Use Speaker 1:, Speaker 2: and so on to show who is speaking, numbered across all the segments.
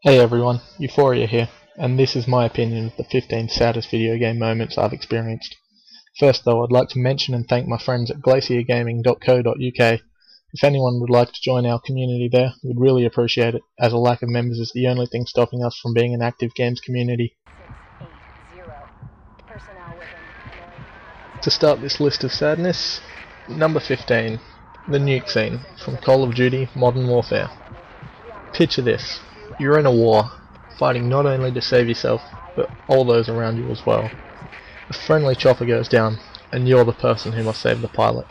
Speaker 1: Hey everyone, Euphoria here, and this is my opinion of the 15 saddest video game moments I've experienced. First though, I'd like to mention and thank my friends at glaciergaming.co.uk. If anyone would like to join our community there, we'd really appreciate it, as a lack of members is the only thing stopping us from being an active games community. To start this list of sadness, number 15, the nuke scene from Call of Duty Modern Warfare. Picture this. You're in a war, fighting not only to save yourself, but all those around you as well. A friendly chopper goes down, and you're the person who must save the pilot.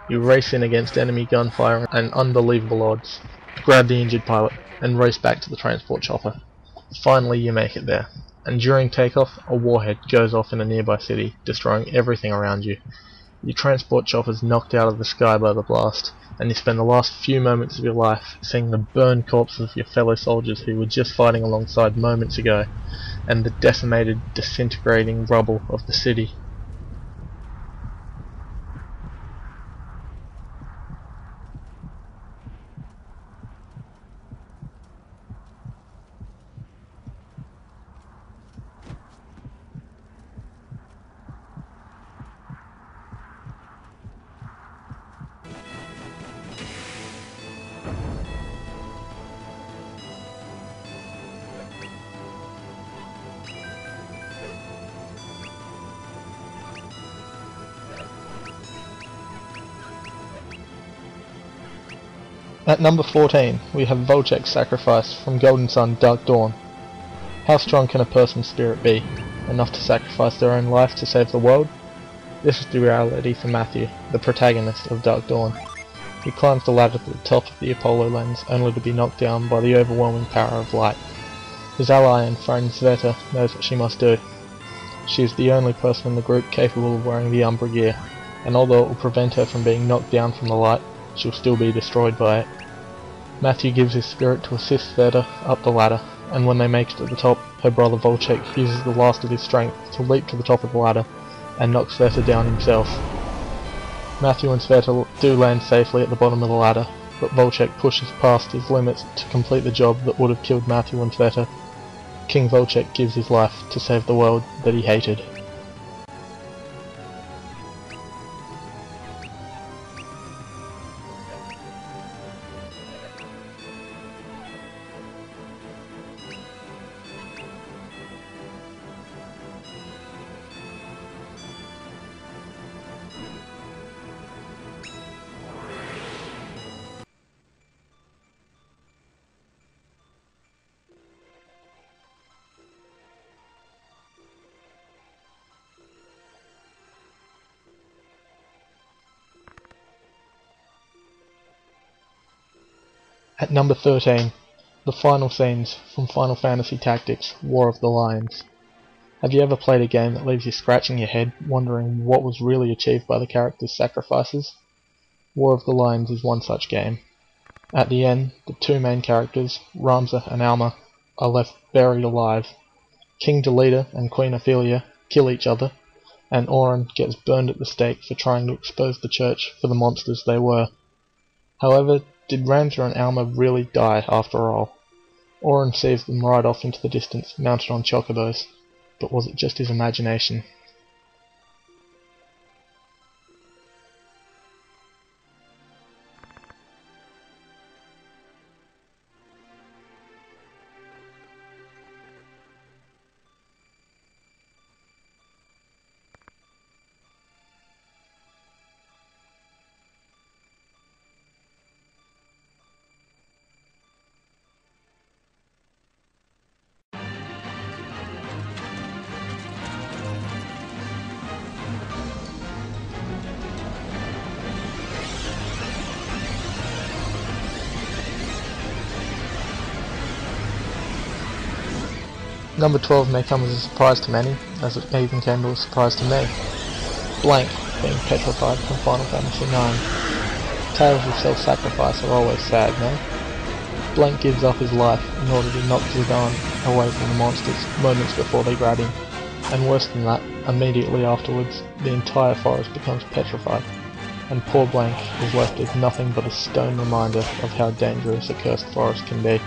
Speaker 1: You race in against enemy gunfire and unbelievable odds, grab the injured pilot, and race back to the transport chopper. Finally you make it there, and during takeoff, a warhead goes off in a nearby city, destroying everything around you. Your transport chopper's knocked out of the sky by the blast, and you spend the last few moments of your life seeing the burned corpses of your fellow soldiers who were just fighting alongside moments ago, and the decimated, disintegrating rubble of the city. At number 14, we have Volchek's sacrifice from Golden Sun Dark Dawn. How strong can a person's spirit be, enough to sacrifice their own life to save the world? This is the reality for Matthew, the protagonist of Dark Dawn. He climbs the ladder to the top of the Apollo lens, only to be knocked down by the overwhelming power of light. His ally and friend Sveta knows what she must do. She is the only person in the group capable of wearing the Umbra gear, and although it will prevent her from being knocked down from the light, she'll still be destroyed by it. Matthew gives his spirit to assist Sveta up the ladder, and when they make it to the top, her brother Volchek uses the last of his strength to leap to the top of the ladder and knock Sveta down himself. Matthew and Sveta do land safely at the bottom of the ladder, but Volchek pushes past his limits to complete the job that would have killed Matthew and Sveta. King Volchek gives his life to save the world that he hated. At number 13, the final scenes from Final Fantasy Tactics War of the Lions. Have you ever played a game that leaves you scratching your head, wondering what was really achieved by the characters' sacrifices? War of the Lions is one such game. At the end, the two main characters, Ramza and Alma, are left buried alive. King Delita and Queen Ophelia kill each other, and Auron gets burned at the stake for trying to expose the church for the monsters they were. However, did Ramza and Alma really die after all? Auron sees them ride off into the distance, mounted on chocobos, but was it just his imagination? Number 12 may come as a surprise to many, as it even came as a surprise to me. Blank being petrified from Final Fantasy IX. Tales of self-sacrifice are always sad, no? Blank gives up his life in order to knock Zidane away from the monsters moments before they grab him, and worse than that, immediately afterwards, the entire forest becomes petrified, and poor Blank is left with nothing but a stone reminder of how dangerous a cursed forest can be.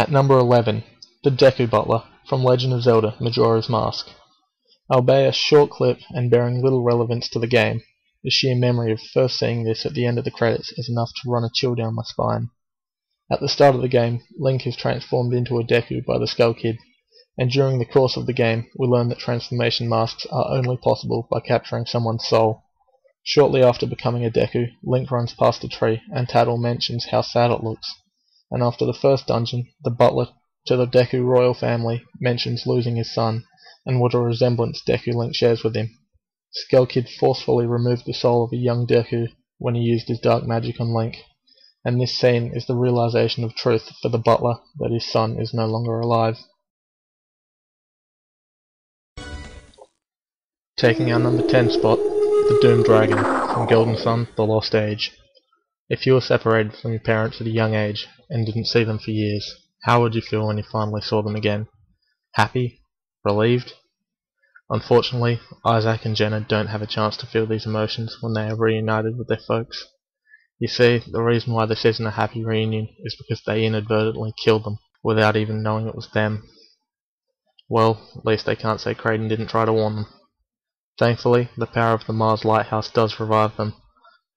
Speaker 1: At number 11, the Deku Butler from Legend of Zelda Majora's Mask. Albeit a short clip and bearing little relevance to the game, the sheer memory of first seeing this at the end of the credits is enough to run a chill down my spine. At the start of the game, Link is transformed into a Deku by the Skull Kid, and during the course of the game we learn that transformation masks are only possible by capturing someone's soul. Shortly after becoming a Deku, Link runs past a tree and Tattle mentions how sad it looks, and after the first dungeon, the butler to the Deku royal family mentions losing his son, and what a resemblance Deku Link shares with him. Skull Kid forcefully removed the soul of a young Deku when he used his dark magic on Link, and this scene is the realization of truth for the butler that his son is no longer alive. Taking our number 10 spot, the Doomed Dragon from Golden Sun: The Lost Age. If you were separated from your parents at a young age and didn't see them for years, how would you feel when you finally saw them again? Happy? Relieved? Unfortunately, Isaac and Jenna don't have a chance to feel these emotions when they are reunited with their folks. You see, the reason why this isn't a happy reunion is because they inadvertently killed them without even knowing it was them. Well, at least they can't say Kraden didn't try to warn them. Thankfully, the power of the Mars Lighthouse does revive them,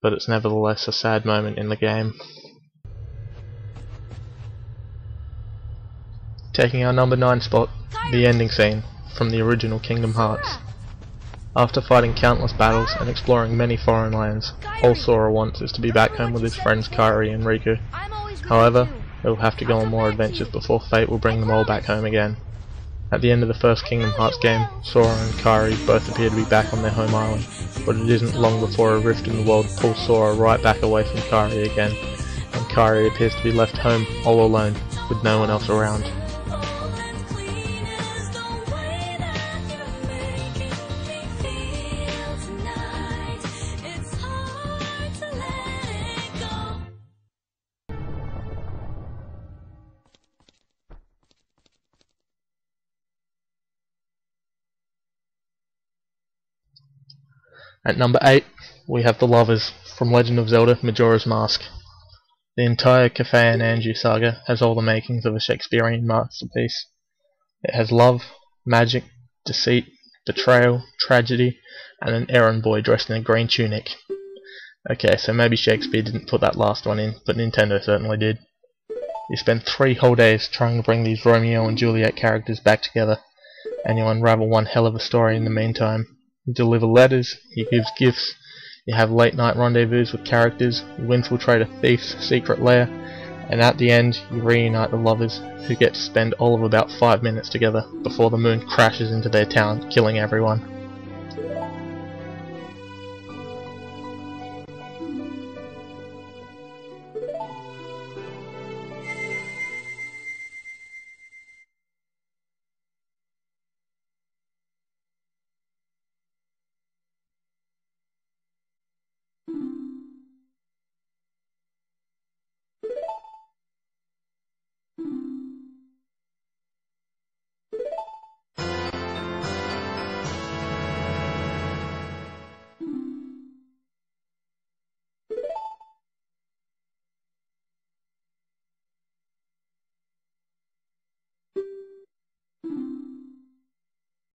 Speaker 1: but it's nevertheless a sad moment in the game. Taking our number 9 spot, the ending scene from the original Kingdom Hearts. After fighting countless battles and exploring many foreign lands, all Sora wants is to be back home with his friends Kairi and Riku. However, they will have to go on more adventures before fate will bring them all back home again. At the end of the first Kingdom Hearts game, Sora and Kairi both appear to be back on their home island, but it isn't long before a rift in the world pulls Sora right back away from Kairi again, and Kairi appears to be left home all alone, with no one else around. At number 8, we have The Lovers from Legend of Zelda Majora's Mask. The entire Kafei and Anju saga has all the makings of a Shakespearean masterpiece. It has love, magic, deceit, betrayal, tragedy, and an errand boy dressed in a green tunic. Okay, so maybe Shakespeare didn't put that last one in, but Nintendo certainly did. You spend 3 whole days trying to bring these Romeo and Juliet characters back together, and you unravel one hell of a story in the meantime. You deliver letters, you give gifts, you have late night rendezvous with characters, you infiltrate a thief's secret lair, and at the end you reunite the lovers, who get to spend all of about 5 minutes together before the moon crashes into their town, killing everyone.